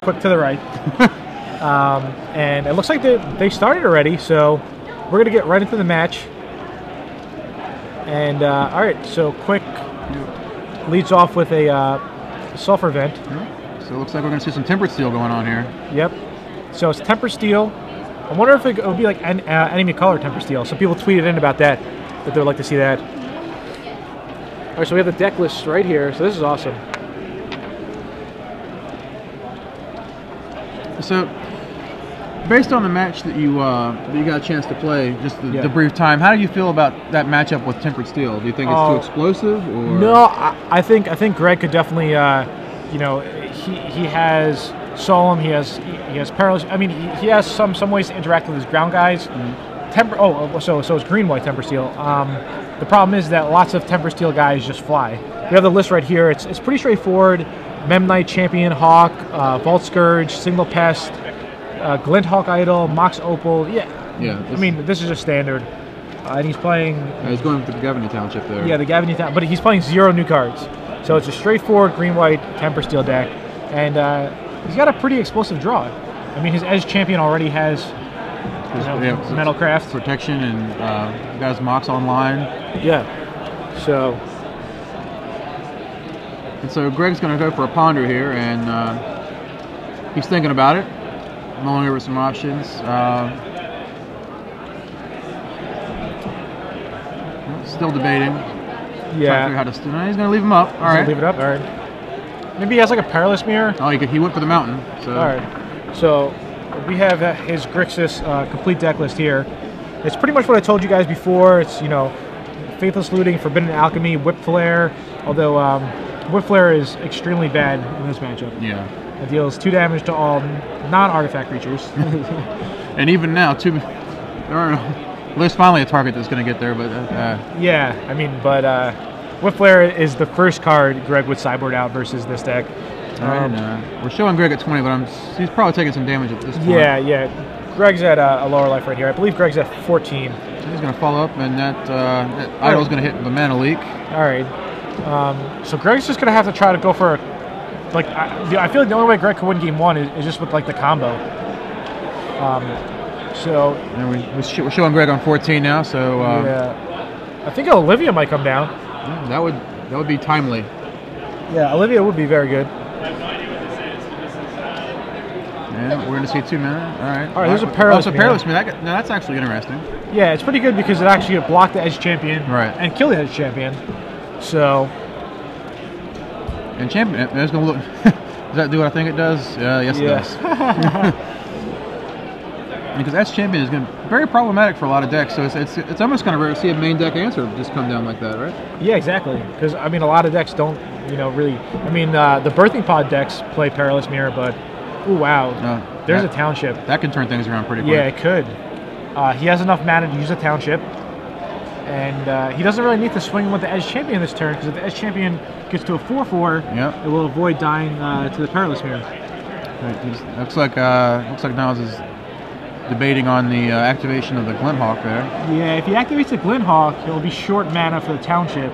quick to the right. And it looks like they started already, so we're going to get right into the match. And, all right, so Quick leads off with a Sulfur Vent. So it looks like we're going to see some Tempered Steel going on here. Yep. So it's Temper Steel. I wonder if it would be like enemy color Temper Steel. Some people tweeted in about that they would like to see that. All right, so we have the deck list right here. So this is awesome. So, based on the match that you got a chance to play, just the brief time, how do you feel about that matchup with Tempered Steel? Do you think it's too explosive? Or? No, I think Greg could definitely, you know, he has Solemn, he has Perilous. I mean, he has some ways to interact with his ground guys. So it's green white Temper Steel. The problem is that lots of Temper Steel guys just fly. We have the list right here. It's pretty straightforward. Mem Knight, Champion, Hawk, Vault Scourge, Single Pest, Glint Hawk Idol, Mox Opal. Yeah. I mean, this is just standard. And he's playing. He's going with the Gavany Township there. Yeah, the Gavany Township, but he's playing 0 new cards. So it's a straightforward green white Temper Steel deck, and he's got a pretty explosive draw. I mean, his Edge Champion already has Metalcraft protection, and got his Mox online. Yeah. So. And so Greg's going to go for a Ponder here, and he's thinking about it, mulling over some options. Still debating. Yeah. How to he's going to leave him up. All right. Leave it up. All right. Maybe he has like a Perilous Mirror. Oh, he went for the Mountain. So. All right. So we have his Grixis complete deck list here. It's pretty much what I told you guys before. It's, you know, Faithless Looting, Forbidden Alchemy, Whip Flare. Although Whip Flare is extremely bad in this matchup. Yeah. It deals 2 damage to all non-artifact creatures. And even now, there's finally a target that's going to get there, but yeah, I mean, but Whip Flare is the first card Greg would sideboard out versus this deck. We're showing Greg at 20, but he's probably taking some damage at this point. Yeah. Greg's at a lower life right here. I believe Greg's at 14. He's going to follow up, and that Idol's going to hit the Mana Leak. All right. So Greg's just going to have to try to go for I feel like the only way Greg could win game 1 is just with like the combo. So and we're showing Greg on 14 now. So yeah, I think Olivia might come down. Yeah, that would be timely. Yeah, Olivia would be very good. Yeah, we're going to see 2 mana. All right. There's a Perilous Mirror. Perilous Mirror. That's actually interesting. Yeah, it's pretty good because it actually blocked the Edge Champion and killed the Edge Champion. So. And Champion, it's going to look. Does that do what I think it does? Yes, it does. Because Edge Champion is going to be very problematic for a lot of decks. So it's almost kind of rare to see a main deck answer just come down like that, right? Yeah, exactly. Because I mean, a lot of decks don't, really. I mean, the Birthing Pod decks play Perilous Mirror, but ooh, wow, there's a Township. That can turn things around pretty quick. Yeah, it could. He has enough mana to use a Township. And he doesn't really need to swing with the Edge Champion this turn, because if the Edge Champion gets to a 4/4, it will avoid dying to the Perilous Mirror. Right, looks like Nils is debating on the activation of the Glint Hawk there. Yeah, if he activates the Glint Hawk, he'll be short mana for the Township.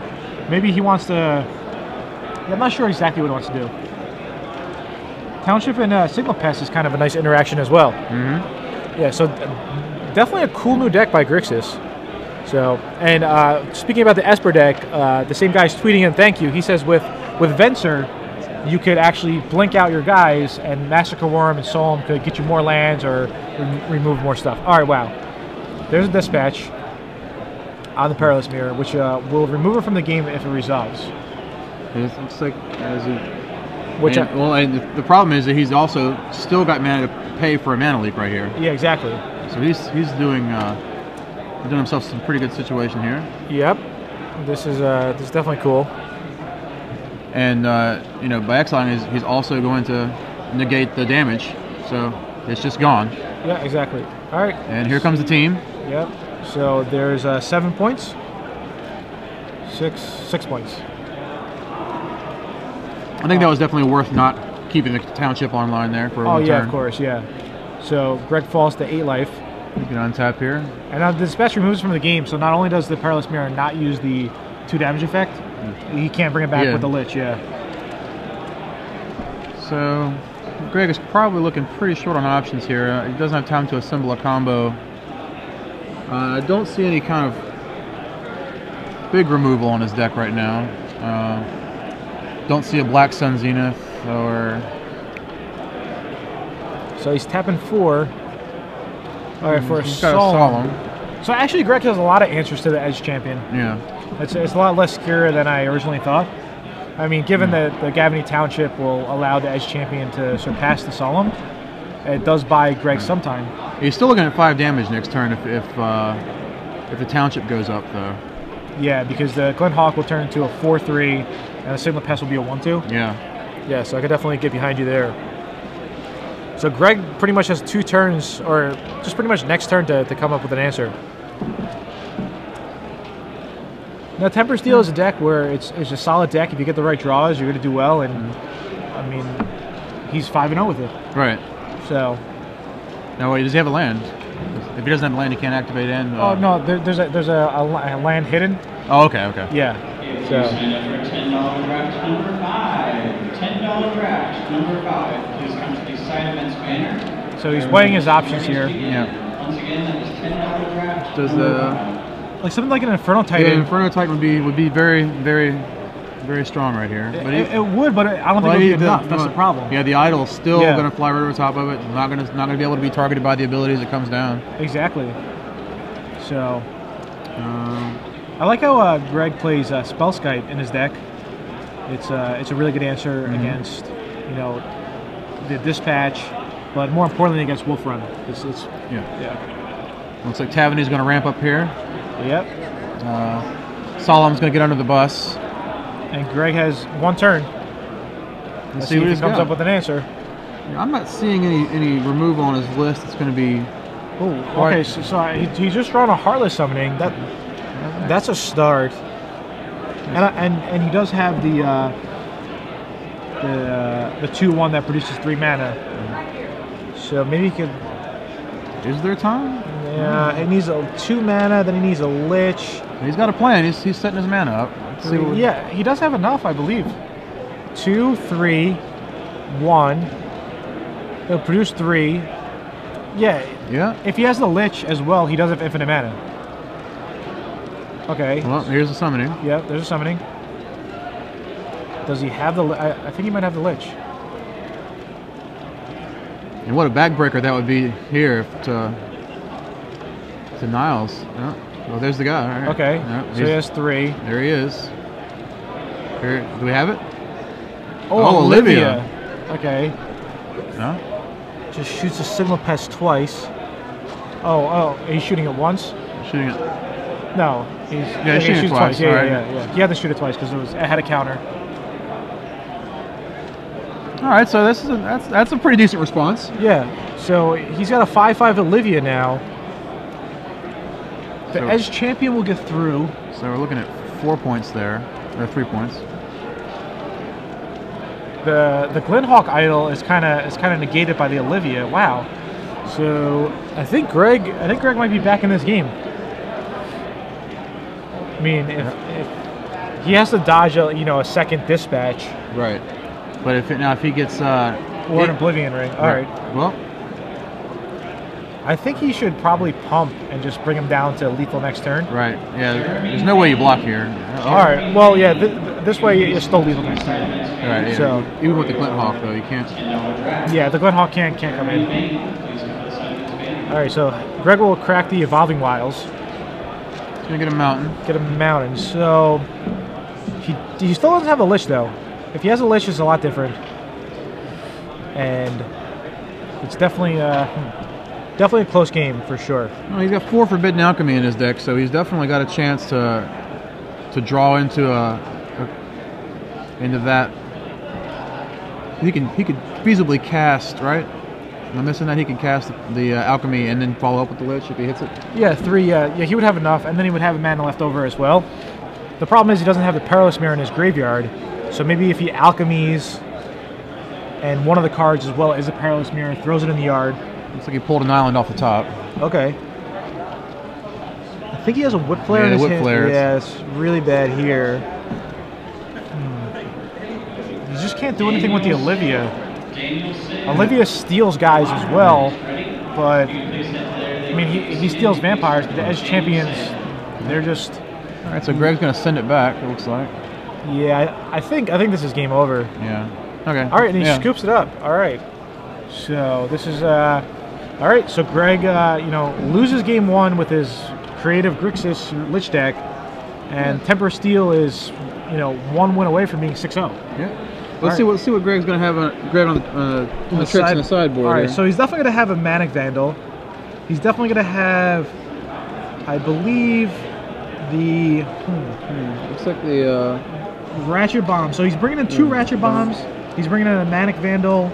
Maybe he wants to. Yeah, I'm not sure exactly what he wants to do. Township and Signal Pest is kind of a nice interaction as well. Yeah, so definitely a cool new deck by Grixis. So, and speaking about the Esper deck, the same guy's tweeting in thank you. He says with Venser, you could actually blink out your guys, and Massacre Worm and Solemn could get you more lands or remove more stuff. All right, wow. There's a dispatch on the Perilous Mirror, which will remove it from the game if it resolves. It looks like and the problem is that he's also still got mana to pay for a Mana Leak right here. Yeah, exactly. So he's doing himself some pretty good situation here. Yep. This is definitely cool. And by exiling, he's also going to negate the damage, so it's just gone. Yeah, exactly. All right. And here comes the team. Yep. So there's 7 points. 6 points. I think that was definitely worth not keeping the Township online there for one turn. Yeah, of course, yeah. So Greg falls to 8 life. You can untap here. And now the dispatch removes from the game, so not only does the Perilous Mirror not use the 2 damage effect, he can't bring it back with the Lich, So Greg is probably looking pretty short on options here. He doesn't have time to assemble a combo. I don't see any kind of big removal on his deck right now. Don't see a Black Sun Zenith or... So he's tapping 4. All right, for a he's got a Solemn. So actually, Greg has a lot of answers to the Edge Champion. Yeah. It's a lot less scary than I originally thought. I mean, given that the Gavany Township will allow the Edge Champion to surpass the Solemn, it does buy Greg some time. He's still looking at 5 damage next turn if the Township goes up, though. Yeah, because the Glenhawk will turn into a 4/3, and the Signal Pest will be a 1/2. Yeah. Yeah, so I could definitely get behind you there. So Greg pretty much has 2 turns, or just pretty much next turn to come up with an answer. Now, Temper Steel is a deck where it's a solid deck. If you get the right draws, you're going to do well, and I mean, he's 5-0 with it. Right. So. Now, wait, does he have a land? If he doesn't have a land, he can't activate in. Oh no, there's a land hidden. Oh, okay. Yeah. So. $10 draft number 5. $10 draft number 5. Please come to the side events banner. So he's weighing his options here. Yeah. Once again, that is $10 draft. Does the like something like an Inferno Titan? Yeah, Inferno Titan would be very, very, very strong right here. But it would, but I don't think it would be enough. That's the problem. Yeah, the Idol's still going to fly right over top of it. Not gonna be able to be targeted by the abilities that comes down. Exactly. So. I like how Greg plays Spellskite in his deck. It's a really good answer against the Dispatch, but more importantly against Wolf Run. Yeah. Looks like Taverny's going to ramp up here. Yep. Solemn's going to get under the bus. And Greg has 1 turn. Let's see if he comes up with an answer. Yeah, I'm not seeing any removal on his list. It's going to be. Oh, okay. So he's just drawn a Heartless Summoning. That's a start. And he does have the 2/1 that produces 3 mana. So maybe he could. Is there time? Yeah, he needs a 2 mana. Then he needs a Lich. He's got a plan. He's setting his mana up. Yeah, he does have enough, I believe. 2, 3, 1. He'll produce 3. Yeah. If he has the Lich as well, he does have infinite mana. Okay. Well, here's the summoning. Yep, there's a summoning. Does he have the... I think he might have the Lich. And what a backbreaker that would be here to Nils. Yeah. Well, there's the guy. Right. Okay, yeah, so he has 3. There he is. Here, do we have it? Oh, Olivia. Okay. No? Just shoots a Signal Pest twice. Oh, he's shooting it once? Shooting it. No, he shoots it twice. Yeah. He had to shoot it twice because it had a counter. All right, so that's a pretty decent response. Yeah. So he's got a 5/5 Olivia now. The Edge Champion will get through. So we're looking at 4 points there, or 3 points. The Glenhawk Idol is kind of negated by the Olivia. Wow. So I think Greg might be back in this game. I mean, if he has to dodge a second Dispatch. Right. But if he gets or an Oblivion Ring. All right. Well, I think he should probably pump and just bring him down to lethal next turn. Right. Yeah. There's no way you block here. All right. Well, yeah. This way you're still lethal next turn. Right. Yeah. So even with the Glenhawk though, you can't. Yeah, the Glenhawk can't come in. All right. So Greg will crack the Evolving Wilds. He's gonna get a mountain. Get a mountain. So he still doesn't have a Lich though. If he has a Lich, it's a lot different. And it's definitely a close game for sure. Well, he's got 4 Forbidden Alchemy in his deck, so he's definitely got a chance to draw into that. He could feasibly cast, right? Am I missing that? He can cast the Alchemy and then follow up with the Lich if he hits it? Yeah, 3. Yeah, he would have enough, and then he would have a mana left over as well. The problem is he doesn't have the Perilous Mirror in his graveyard, so maybe if he alchemies and one of the cards as well is a Perilous Mirror, throws it in the yard. Looks like he pulled an island off the top. Okay. I think he has a Whip Flare in his hand. Yeah, it's really bad here. He just can't do anything with the Olivia. Olivia steals guys as well, but I mean he steals vampires, but the Edge champions, they're just. All right, so Greg's gonna send it back. It looks like. Yeah, I think this is game over. Yeah. Okay. All right, and he scoops it up. All right. So this is all right. So Greg, loses game 1 with his creative Grixis Lich deck, and Temper Steel is 1 win away from being 6-0. Yeah. Let's see what Greg's gonna have Greg on the tricks in the sideboard. All right. Here. So he's definitely gonna have a Manic Vandal. He's definitely gonna have, I believe, the looks like the Ratchet Bomb. So he's bringing in 2 Ratchet Bombs. He's bringing in a Manic Vandal.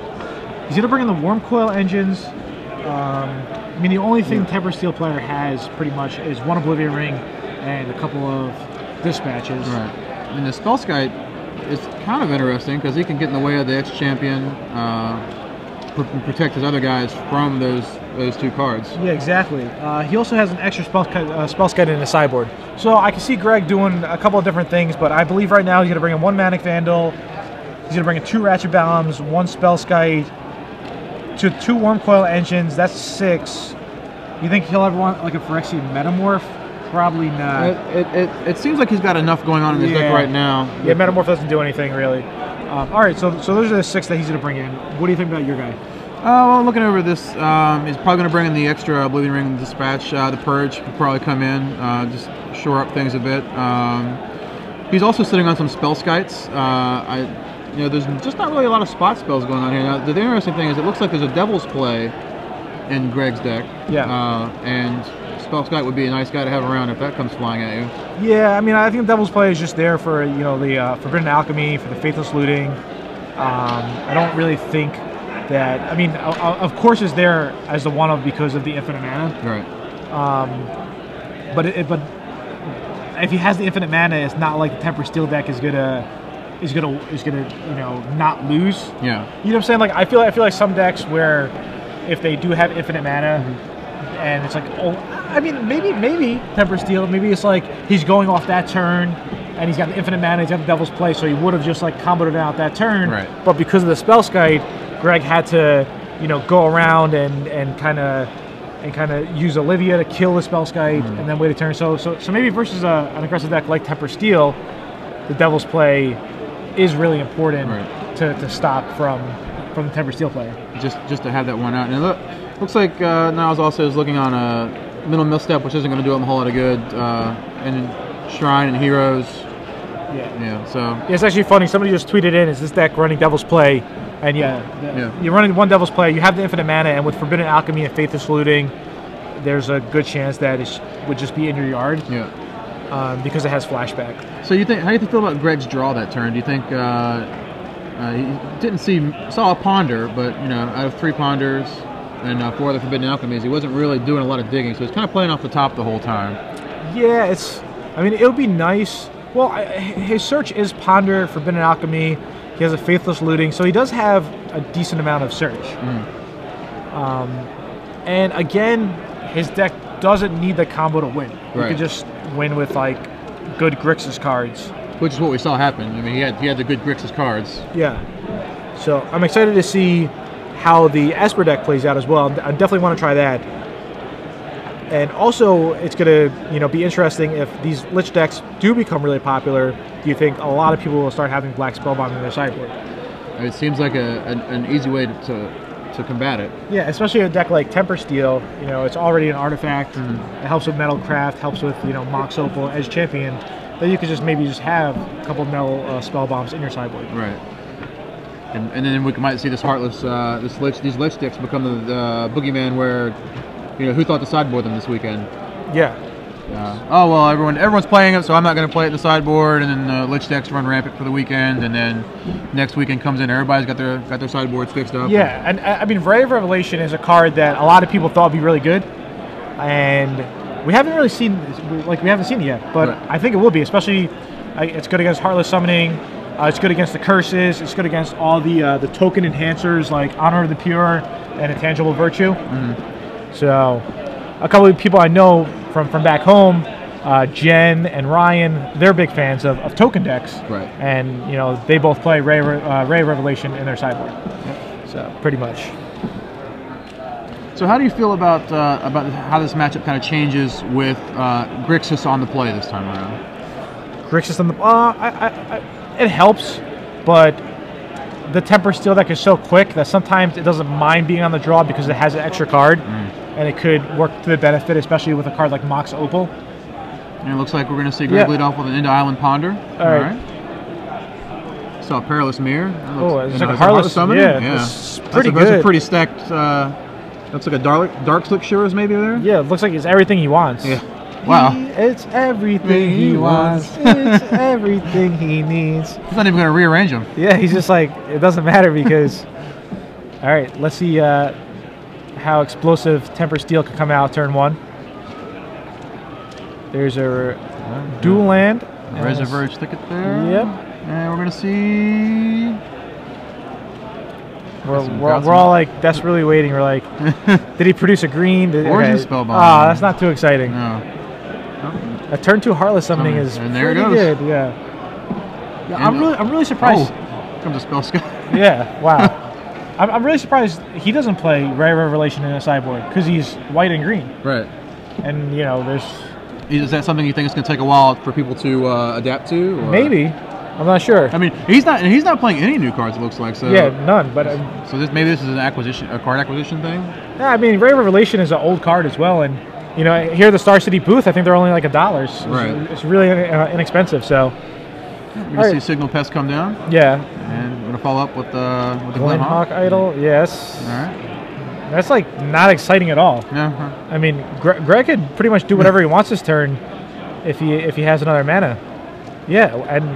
He's gonna bring in the Worm Coil engines. I mean, the only thing Temper Steel player has pretty much is 1 Oblivion Ring and a couple of dispatches. Right. And the Spellskite is kind of interesting because he can get in the way of the ex-champion, protect his other guys from those 2 cards. Yeah, exactly. He also has an extra Spellskite in the sideboard. So I can see Greg doing a couple of different things, but I believe right now he's going to bring in 1 Manic Vandal, he's going to bring in 2 Ratchet Bombs, 1 Spellskite, 2 Worm Coil engines. That's 6. You think he'll ever want like a Phyrexian Metamorph? Probably not. It seems like he's got enough going on in his deck right now. Yeah, Metamorph doesn't do anything really. All right, so those are the 6 that he's going to bring in. What do you think about your guy? Well, looking over this, he's probably going to bring in the extra Oblivion Ring Dispatch. The Purge will probably come in, just shore up things a bit. He's also sitting on some Spellskites. There's just not really a lot of spot spells going on here. Now, the interesting thing is it looks like there's a Devil's Play in Greg's deck. Yeah. And Spellskite would be a nice guy to have around if that comes flying at you. Yeah, I mean, I think Devil's Play is just there for the Forbidden Alchemy, for the Faithless Looting. I don't really think that. I mean, of course, it's there as the one-of because of the infinite mana. Right. But if he has the infinite mana, it's not like the Temper Steel deck is gonna not lose. Yeah. You know what I'm saying? Like I feel like some decks where if they do have infinite mana, and it's like, oh, I mean, maybe Temper Steel, maybe it's like he's going off that turn, and he's got the infinite mana, he's got the Devil's Play, so he would have just like comboed it out that turn. Right. But because of the Spellskite, Greg had to, go around and kind of use Olivia to kill the Spellskite, and then wait a turn. So maybe versus an aggressive deck like Temper Steel, the Devil's Play is really important to stop from the Temper Steel player. Just to have that one out. And it looks like Nils also is looking on a Middle Misstep, which isn't going to do him a whole lot of good. And Shrine and Heroes. Yeah. So. Yeah, it's actually funny. Somebody just tweeted in, "Is this deck running Devil's Play?" And you're running 1 Devil's Play. You have the infinite mana, and with Forbidden Alchemy and Faithless Looting, there's a good chance that it would just be in your yard. Yeah. Because it has flashback. So how do you feel about Greg's draw that turn? Do you think he saw a Ponder, but out of 3 Ponders and 4 other Forbidden Alchemies, he wasn't really doing a lot of digging, so he's kind of playing off the top the whole time. Yeah, it would be nice. Well, his search is Ponder, Forbidden Alchemy. He has a Faithless Looting, so he does have a decent amount of search. And again, his deck doesn't need the combo to win. He could just win with like good Grixis cards, which is what we saw happen. I mean, he had the good Grixis cards. Yeah. So I'm excited to see how the Esper deck plays out as well. I definitely want to try that. And also, it's going to be interesting if these Lich decks do become really popular. Do you think a lot of people will start having Black Spellbomb in their sideboard? It seems like an easy way to combat it. Yeah, especially a deck like Temper Steel. It's already an artifact. It helps with Metalcraft, helps with Mox Opal, Edge Champion. That you could just have a couple of Metal Spell Bombs in your sideboard. Right. And then we might see this Heartless, these Lich decks become the boogeyman where, who thought to sideboard them this weekend? Yeah. Oh well, everyone's playing it, so I'm not going to play it in the sideboard. And then the Lich decks run rampant for the weekend, and then next weekend comes in, everybody's got their sideboards fixed up. Yeah, and I mean, Ray of Revelation is a card that a lot of people thought would be really good, and we haven't really seen it yet. But I think it will be, especially it's good against Heartless Summoning. It's good against the curses. It's good against all the token enhancers like Honor of the Pure and Intangible Virtue. So, a couple of people I know from back home, Jen and Ryan, they're big fans of token decks. Right. And they both play Ray Revelation in their sideboard. So pretty much. So how do you feel about how this matchup kind of changes with Grixis on the play this time around? Grixis on the it helps, but the Temper Steel deck is so quick that sometimes it doesn't mind being on the draw because it has an extra card, and it could work to the benefit, especially with a card like Mox Opal. And it looks like we're going to see Greg lead off with an Into Island Ponder. All right. Saw a Perilous Mirror. Oh, it's like a Heartless Summoning? Yeah. It's pretty good. That's a pretty stacked... looks like a Dark Slick Shiras maybe there? Yeah, it looks like it's everything he wants. Yeah. Wow. It's everything he wants. It's everything he needs. He's not even going to rearrange them. Yeah, he's just like, it doesn't matter because... All right, let's see how explosive Temper Steel can come out turn 1. There's a dual land. Reservoir Thicket there. Yep. And we're going to see... We're all like desperately waiting. We're like, did he produce a green? Origin Spellbomb. Ah, that's not too exciting. No. A turn 2 Heartless Summoning is and there pretty it goes. good. Yeah. I'm really surprised. Oh, comes a Spell Sky. Yeah. Wow. I'm really surprised he doesn't play Rare Revelation in a sideboard because he's white and green. Right. And you know, there's. Is that something you think it's going to take a while for people to adapt to? Or? Maybe. I'm not sure. I mean, he's not playing any new cards. It looks like so. Yeah, none. But so maybe this is a card acquisition thing. Yeah, I mean, Rare Revelation is an old card as well, and you know, here at the Star City booth, I think they're only like $1. Right. It's really inexpensive. So. We're gonna see Signal Pest come down. Yeah. And we're gonna follow up with the Glenhawk Idol. Yes. All right. That's like not exciting at all. Yeah. I mean, Greg could pretty much do whatever he wants this turn if he has another mana. Yeah, and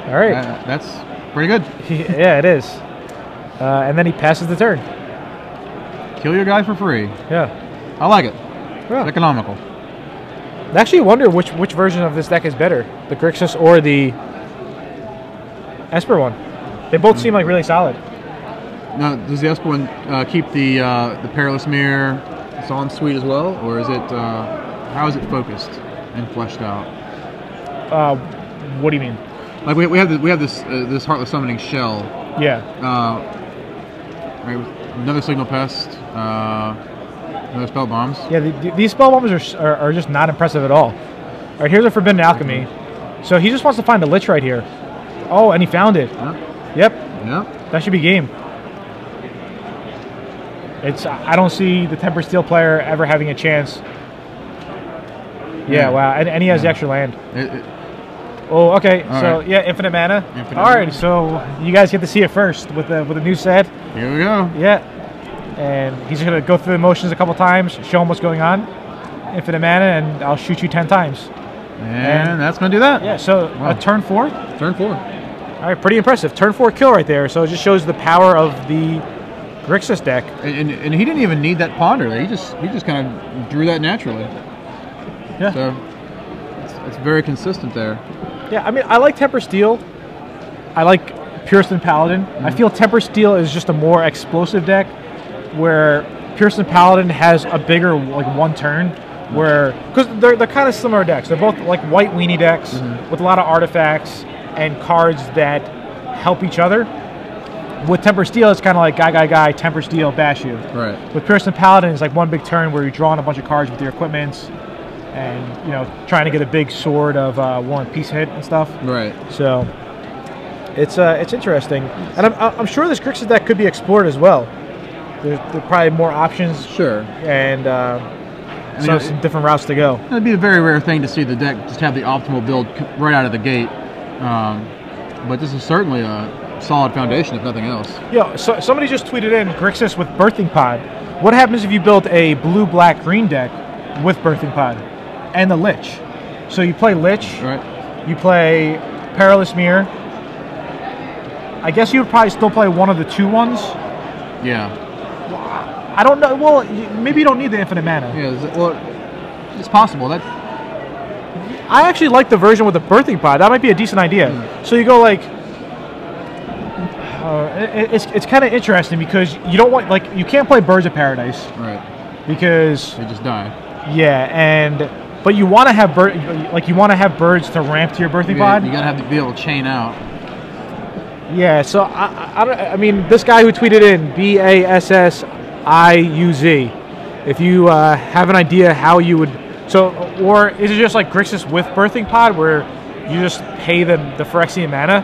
all right. That's pretty good. Yeah, it is. And then he passes the turn. Kill your guy for free. Yeah. I like it. Yeah. It's economical. I actually wonder which version of this deck is better, the Grixis or the Esper one. They both seem like really solid. Now, does the Esper one keep the Perilous Mirror Solemn Suite as well, or is it how is it focused and fleshed out? What do you mean? Like we have this Heartless Summoning shell. Yeah. Right, another Signal Pest. Another Spell Bombs. Yeah, these Spell Bombs are just not impressive at all. All right, here's a Forbidden Alchemy. So he just wants to find a Lich right here. Oh, and he found it. Yep. Yep. That should be game. I don't see the Temper Steel player ever having a chance. Yeah, wow. And he has the extra land. Oh, okay. All so, right. yeah, infinite mana. All right, so you guys get to see it first with a new set. Here we go. Yeah. And he's going to go through the motions a couple times, show him what's going on. Infinite mana, and I'll shoot you 10 times. And that's going to do that. Yeah, so Wow. Turn 4. Turn 4. All right, pretty impressive. Turn 4 kill right there. So it just shows the power of the Grixis deck. And he didn't even need that Ponder. He just kind of drew that naturally. Yeah. So it's very consistent there. Yeah, I mean, I like Temper Steel. I like Puritan Paladin. I feel Temper Steel is just a more explosive deck, where Puritan Paladin has a bigger one turn. Because they're kind of similar decks. They're both like white weenie decks with a lot of artifacts and cards that help each other. With Temper Steel, it's kind of like guy, Temper Steel, bash you. Right. With Puritan Paladin, it's like one big turn where you're drawing a bunch of cards with your equipments, and trying to get a big sword of War and Peace hit and stuff. Right. So it's interesting, and I'm sure this Grixis deck could be explored as well. There's probably more options. Sure. And some different routes to go. It'd be a very rare thing to see the deck just have the optimal build right out of the gate. But this is certainly a solid foundation, if nothing else. Yeah, so somebody just tweeted in Grixis with Birthing Pod. What happens if you build a blue-black-green deck with Birthing Pod and the Lich? So you play Lich, Right. you play Perilous Mirror. I guess you would probably still play one of the 2-1s. Yeah. I don't know. Well, maybe you don't need the infinite mana. Yeah. It's possible. I actually like the version with the Birthing Pod. That might be a decent idea. So you go like, it's kind of interesting because you don't want you can't play Birds of Paradise, right? Because they just die. Yeah, but you want to have birds to ramp to your Birthing Pod. You gotta be able to chain out. Yeah, so I mean, this guy who tweeted in BASSIUZ, if you have an idea how you would, or is it just like Grixis with Birthing Pod where you just pay the Phyrexian mana?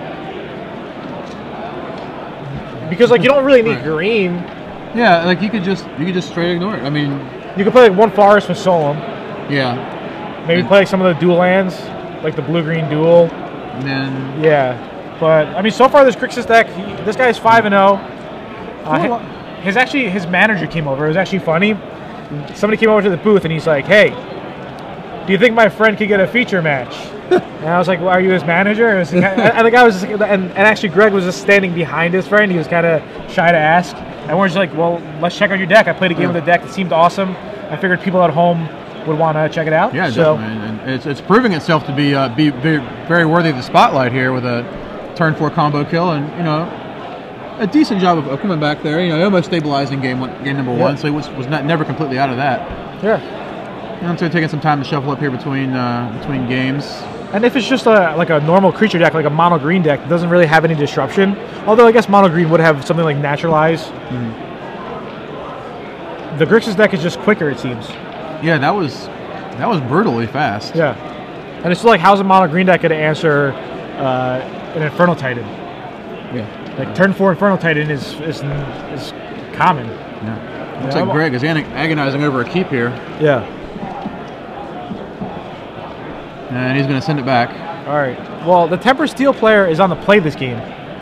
Because like you don't really need green. Yeah, like you could just straight ignore it. I mean, you could play like one forest with Solemn. Yeah. Maybe play like some of the dual lands, like the blue-green dual. And then yeah. But I mean, so far this Grixis deck, this guy's 5-0. His manager came over. It was actually funny. Somebody came over to the booth and he's like, "Hey, do you think my friend could get a feature match?" And I was like, "Well, are you his manager?" And the guy was, and actually Greg was just standing behind his friend. He was kind of shy to ask. And we're just like, "Well, let's check out your deck." I played a game with the deck. It seemed awesome. I figured people at home would want to check it out. Yeah, definitely. And it's proving itself to be very worthy of the spotlight here with a turn 4 combo kill, and a decent job of coming back there. Almost stabilizing game number 1, so he was never completely out of that. Yeah. And so taking some time to shuffle up here between games. And if it's just like a normal creature deck, like a mono green deck, it doesn't really have any disruption. Although I guess mono green would have something like Naturalize. Mm-hmm. The Grixis deck is just quicker, it seems. Yeah, that was brutally fast. Yeah, and it's like, how's a mono green deck going to answer an Infernal Titan? Yeah, like turn 4 Infernal Titan is common. Yeah, looks like Greg is agonizing over a keep here. Yeah, and he's going to send it back. All right. Well, the Temper Steel player is on the play this game.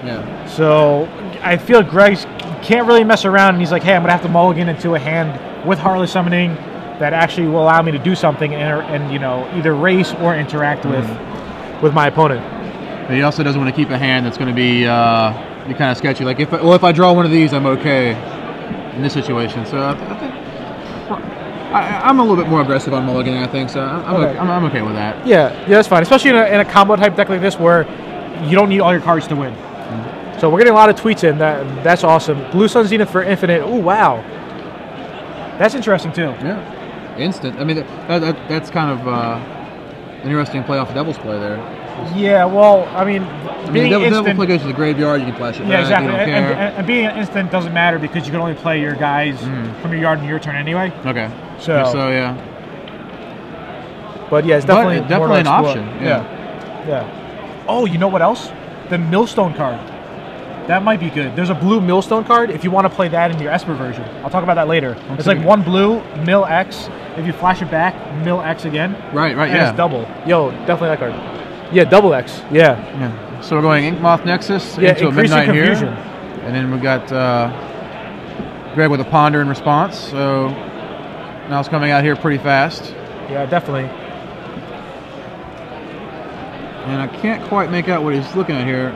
Yeah. So I feel Greg can't really mess around, and he's like, "Hey, I'm going to have to mulligan into a hand with Heartless Summoning that actually will allow me to do something and either race or interact with my opponent." But he also doesn't want to keep a hand that's going to be kind of sketchy. Like if I draw one of these, I'm okay in this situation. So I think I'm a little bit more aggressive on mulliganing, I think. So I'm okay with that. Yeah, that's fine. Especially in a combo type deck like this where you don't need all your cards to win. Mm-hmm. So we're getting a lot of tweets in. That's awesome. Blue Sun Zenith for Infinite. Ooh, wow. That's interesting too. Yeah. Instant. I mean, that's kind of an interesting play off Devil's Play there. Yeah, well, I mean, being Devil Play goes to the graveyard, you can flash it back. Exactly. You don't care. And being an instant doesn't matter because you can only play your guys from your yard in your turn anyway. Okay. So yeah. But yeah, it's definitely an option. Yeah. Oh, you know what else? The Millstone card. That might be good. There's a blue Millstone card if you want to play that in your Esper version. I'll talk about that later. It's like 1 blue, Mill X. If you flash it back, Mill X again. Right, and yeah. It's double. Yo, definitely that card. Yeah, double X. Yeah. So we're going Inkmoth Nexus into a Midnight confusion here. And then we got Greg with a Ponder in response. So now it's coming out here pretty fast. Yeah, definitely. And I can't quite make out what he's looking at here.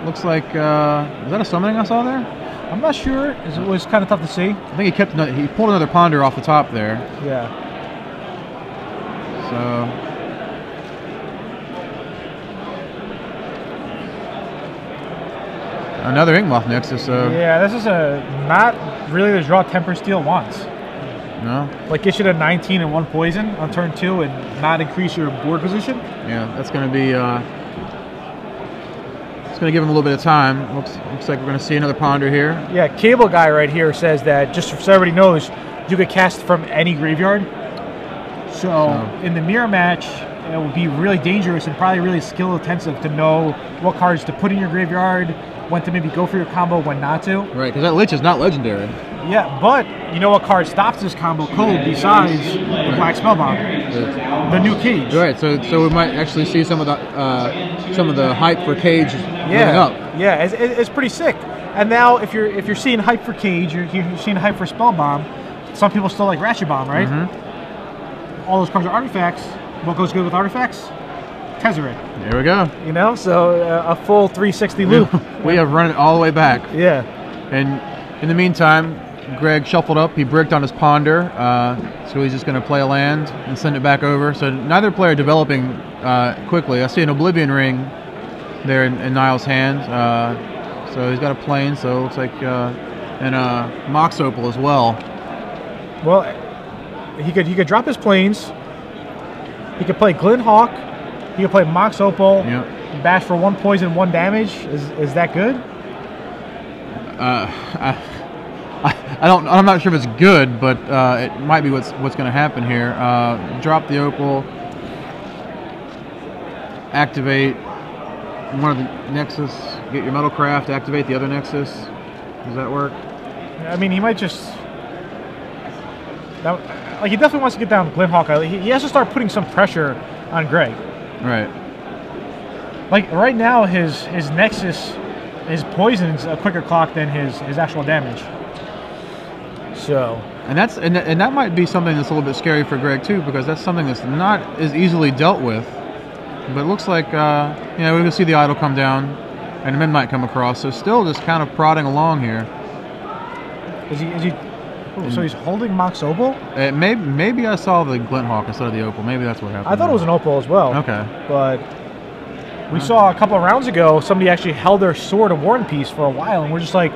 Looks like, is that a summoning I saw there? I'm not sure. It was kind of tough to see. I think he pulled another Ponder off the top there. Yeah. So another Inkmoth Nexus. So yeah, this is not really the draw Temper Steel wants. No. Like get you to 19 and 1 poison on turn 2 and not increase your board position. Yeah, that's going to be. It's going to give him a little bit of time. Looks like we're going to see another Ponder here. Yeah, Cable Guy right here says that, just so everybody knows, you could cast from any graveyard. So in the mirror match, it would be really dangerous and probably really skill intensive to know what cards to put in your graveyard, when to maybe go for your combo, when not to. Right, because that Lich is not legendary. Yeah, but you know what card stops this combo code besides the Black Spellbomb? The new Cage. Right, so we might actually see some of the hype for Cage moving up. Yeah, it's pretty sick. And now if you're seeing hype for Cage, you're seeing hype for Spellbomb. Some people still like Ratchet Bomb, right? Mm-hmm. All those cards are artifacts. What goes good with artifacts? Tezzeret. There we go. So a full 360 loop. We have run it all the way back. Yeah. And in the meantime, Greg shuffled up. He bricked on his Ponder, so he's just going to play a land and send it back over. So neither player developing quickly. I see an Oblivion Ring there in Niles' hand. So he's got a plane, so it looks like and a Mox Opal as well. Well, he could drop his planes. He could play Glenhawk. He could play Mox Opal. Yep. Bash for 1 poison, 1 damage. Is that good? I'm not sure if it's good, but it might be what's going to happen here. Drop the Opal. Activate one of the Nexus. Get your Metalcraft. Activate the other Nexus. Does that work? I mean, he might just. Like, he definitely wants to get down Glenhawk. He has to start putting some pressure on Greg. Right. Like, right now, his Nexus, his poison's a quicker clock than his actual damage. So. And that might be something that's a little bit scary for Greg, too, because that's something that's not as easily dealt with. But it looks like, we can see the idol come down, and the Midnight come across. So still just kind of prodding along here. Is he so he's holding Mox Opal? Maybe I saw the Glenhawk instead of the Opal. Maybe that's what happened. I thought it was an Opal as well. Okay. But we saw a couple of rounds ago, somebody actually held their Sword of War and Peace for a while, and we're just like,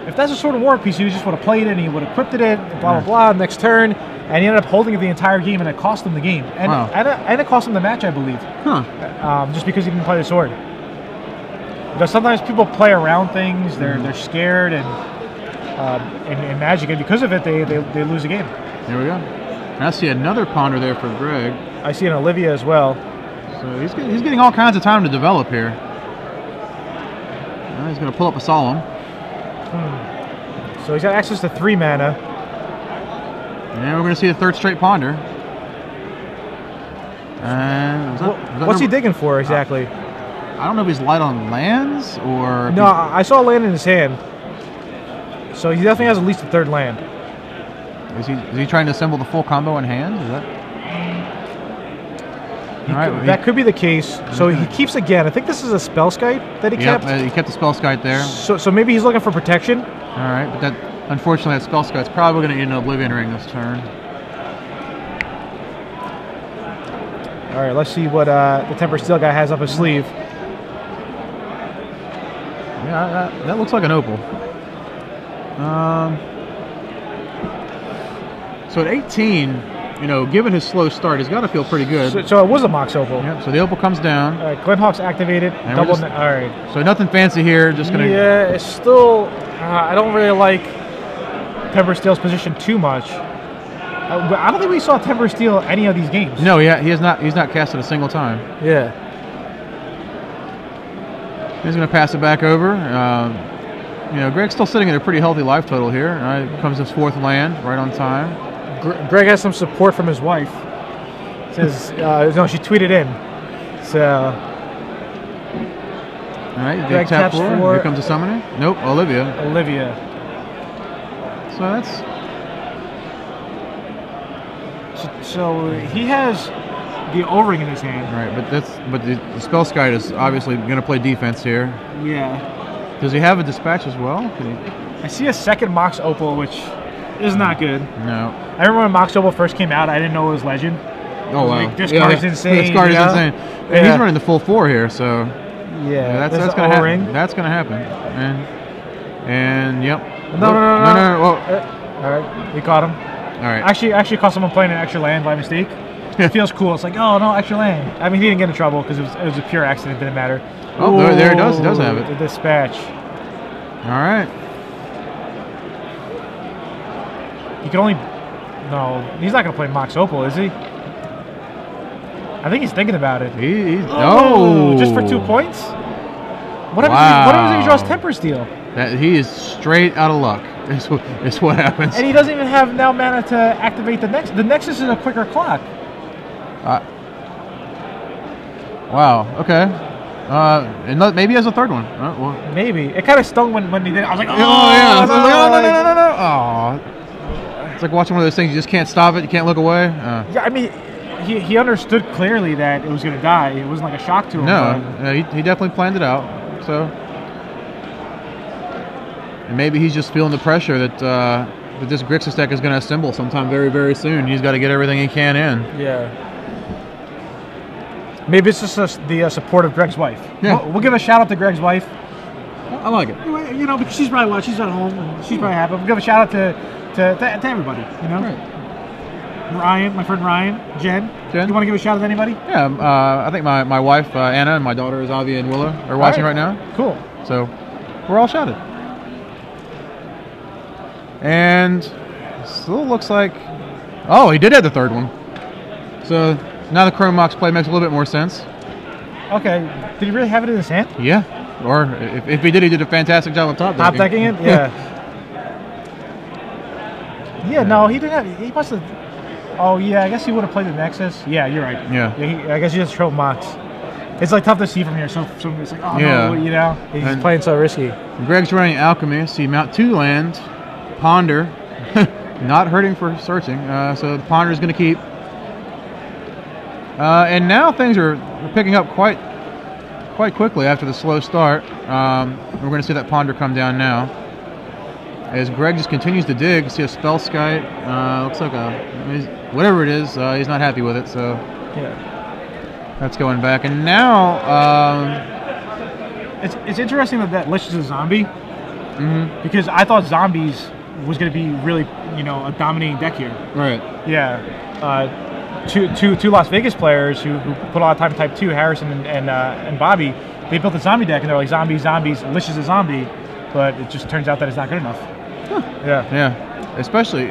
if that's a Sword of War and Piece, he just would have played it and he would have equipped it, blah, blah, blah, next turn, and he ended up holding it the entire game, and it cost him the game. And it cost him the match, I believe. Huh. Just because he didn't play the sword. Because sometimes people play around things, they're scared, and in Magic, and because of it, they lose a game. There we go. And I see another Ponder there for Greg. I see an Olivia as well. So he's getting all kinds of time to develop here. Well, he's going to pull up a Solemn. So he's got access to 3 mana. And we're going to see a third straight Ponder. And what's he digging for exactly? I don't know if he's light on lands or... No, I saw a land in his hand. So he definitely has at least a 3rd land. Is he trying to assemble the full combo in hand? Is that... That could be the case. So he keeps again. I think this is a Spellskite that he kept. He kept the Spellskite there. So maybe he's looking for protection. All right, but that unfortunately that Spellskite's probably going to end an Oblivion Ring this turn. All right, let's see what the Temper Steel guy has up his sleeve. Yeah, that looks like an Opal. So at 18. Given his slow start, he's got to feel pretty good. So it was a Mox Opal. Yep, so the Opal comes down. All right, Glenhawk's activated. All right. So nothing fancy here, just going to... Yeah, it's still... I don't really like Temper Steel's position too much. I don't think we saw Temper Steel any of these games. No, he's not casted a single time. Yeah. He's going to pass it back over. Greg's still sitting at a pretty healthy life total here. Comes his 4th land, right on time. Greg has some support from his wife. Says no, she tweeted in. So. All right, Greg taps 4. Here comes a summoner. Nope, Olivia. So that's. So he has the O-ring in his hand. Right, but the Spellskite is obviously going to play defense here. Yeah. Does he have a dispatch as well? I see a second Mox Opal, which is not good. No. I remember when Mox Opal first came out, I didn't know it was Legend. Oh, wow. Like, this card's insane. This card is insane. And he's running the full 4 here, so... Yeah, that's going to happen. That's going to happen. And yep. No. Well, all right, we caught him. All right. Actually caught someone playing an extra land by mistake. It feels cool. It's like, oh, no, extra land. I mean, he didn't get in trouble because it was a pure accident. It didn't matter. Oh, there it does. It does have it. The dispatch. All right. He can only... No, he's not going to play Mox Opal, is he? I think he's thinking about it. Just for 2 points? What happens if he draws Temper Steel? He is straight out of luck. Is what happens. And he doesn't even have now mana to activate the Nexus. The Nexus is a quicker clock. Wow. Okay. And maybe he has a 3rd one. Well. Maybe. It kind of stung when he did it. I was like, oh, yeah. No. Oh. It's like watching one of those things. You just can't stop it. You can't look away. Yeah, I mean, he understood clearly that it was going to die. It wasn't like a shock to him. No, he definitely planned it out. So, and maybe he's just feeling the pressure that this Grixis deck is going to assemble sometime very, very soon. He's got to get everything he can in. Yeah. Maybe it's just the support of Greg's wife. Yeah. We'll give a shout out to Greg's wife. I like it. Because she's probably watching. She's at home and she's probably happy. We'll give a shout out to everybody. Right. Ryan, my friend Ryan, Jen. You want to give a shout out to anybody? Yeah, I think my wife Anna and my daughters Avi and Willa are watching right now. Cool. So we're all shouted. And still looks like, oh, he did have the third one. So now the Chrome Mox play makes a little bit more sense. Okay, did he really have it in his hand? Yeah, or if he did a fantastic job of top decking. Top decking it? Yeah. Yeah, no, he didn't have, he must have, oh yeah, I guess he would have played the Nexus. Yeah, you're right. Yeah. I guess he just Chrome Mox. It's like tough to see from here, so it's like, oh no, you know, he's playing so risky. Greg's running Alchemy, see Mount 2 land, Ponder, not hurting for searching, so the Ponder is going to keep. And now things are picking up quite quickly after the slow start. We're going to see that Ponder come down now. As Greg just continues to dig, see a Spell Skite. Looks like whatever it is, he's not happy with it, so yeah, that's going back. And now it's interesting that Lich is a zombie, because I thought zombies was going to be really, you know, a dominating deck here. Right. Yeah. Two Las Vegas players who put a lot of time in Type 2, Harrison and Bobby, they built a zombie deck and they're like zombies, Lich is a zombie, but it just turns out that it's not good enough. Huh. Yeah. Yeah. Especially,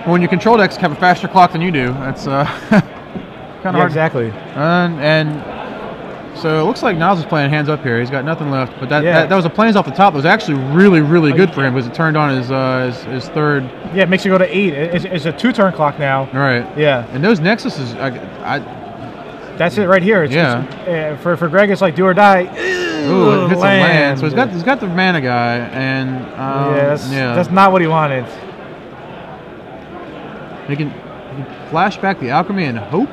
when your control decks have a faster clock than you do, that's kind of hard. Exactly. And so it looks like Nils is playing hands up here. He's got nothing left, but that was a plains off the top. That was actually really good for him because it turned on his third. Yeah, it makes you go to 8. It's a 2-turn clock now. Right. Yeah. And those Nexuses, that's it right here. It's, for Greg, it's like do or die. Ooh, it hits a land. So he's got the mana guy, and that's not what he wanted. He can flash back the Alchemy and hope.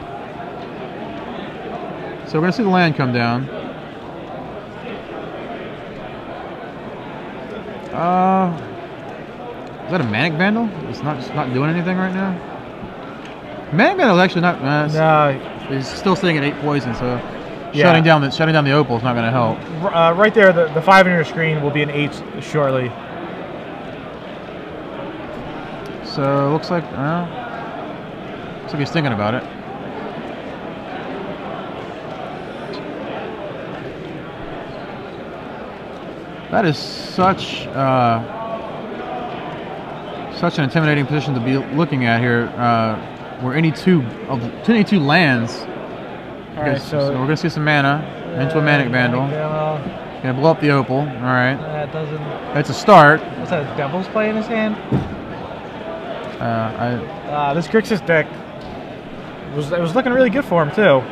So we're going to see the land come down. Is that a Manic Vandal? It's just not doing anything right now. Manic Vandal is actually not. No, he's still sitting at 8 poison, so shutting down the Opal is not going to help. Right there, the 5 on your screen will be an 8 shortly. So it looks like he's thinking about it. That is such an intimidating position to be looking at here, where any two lands. All right, so we're gonna see some mana into a Manic Vandal. Gonna blow up the Opal. All right. That doesn't. That's a start. What's that? A Devil's Play in his hand. This Grixis deck was looking really good for him too.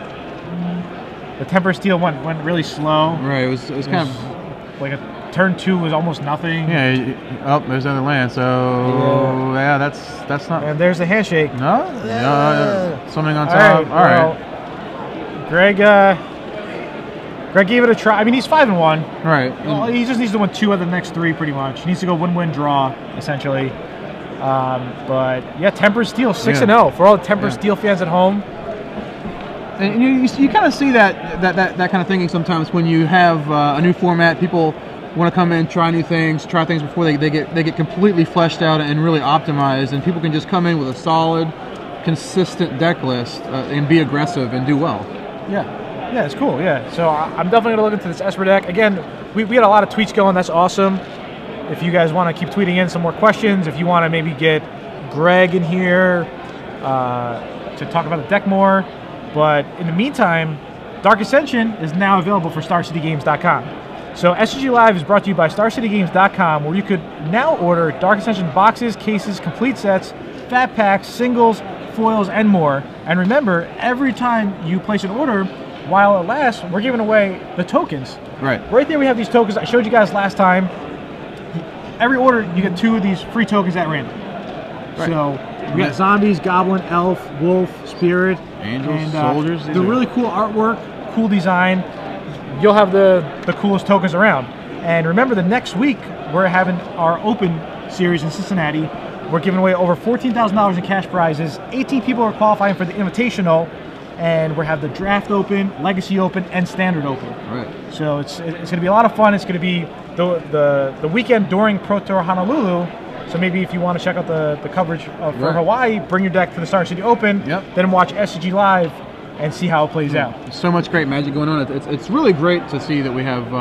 The Temper Steel went really slow. Right. It was kind of like a. Turn 2 was almost nothing. Yeah. There's another land. So that's not. And there's the handshake. No. Something on top. All right. Greg gave it a try. I mean, he's 5-1. Right. Well, he just needs to win 2 of the next 3, pretty much. He needs to go win-win draw, essentially. But yeah, Temper Steel 6-0 for all the Temper Steel fans at home. And you kind of see that kind of thinking sometimes when you have a new format. People want to come in, try new things, try things before they get completely fleshed out and really optimized, and people can just come in with a solid, consistent deck list and be aggressive and do well. Yeah, it's cool. Yeah, so I'm definitely gonna look into this Esper deck again. We had a lot of tweets going. That's awesome. If you guys want to keep tweeting in some more questions, if you want to maybe get Greg in here to talk about the deck more, but in the meantime, Dark Ascension is now available for StarCityGames.com. So SCG Live is brought to you by StarCityGames.com, where you could now order Dark Ascension boxes, cases, complete sets, fat packs, singles, foils, and more. And remember, every time you place an order, while it lasts, we're giving away the tokens. Right there we have these tokens. I showed you guys last time. Every order, you get 2 of these free tokens at random. Right. So we got zombies, goblin, elf, wolf, spirit, angels, and soldiers. The really cool artwork, cool design. You'll have the coolest tokens around. And remember, the next week we're having our Open series in Cincinnati. We're giving away over $14,000 in cash prizes. 18 people are qualifying for the Invitational, and we have the Draft Open, Legacy Open, and Standard Open. Right. So it's going to be a lot of fun. It's going to be the weekend during Pro Tour Honolulu, So maybe if you want to check out the coverage for Right. Hawaii, bring your deck for the Star City Open, then watch SCG Live and see how it plays out. So much great Magic going on. It's really great to see that we have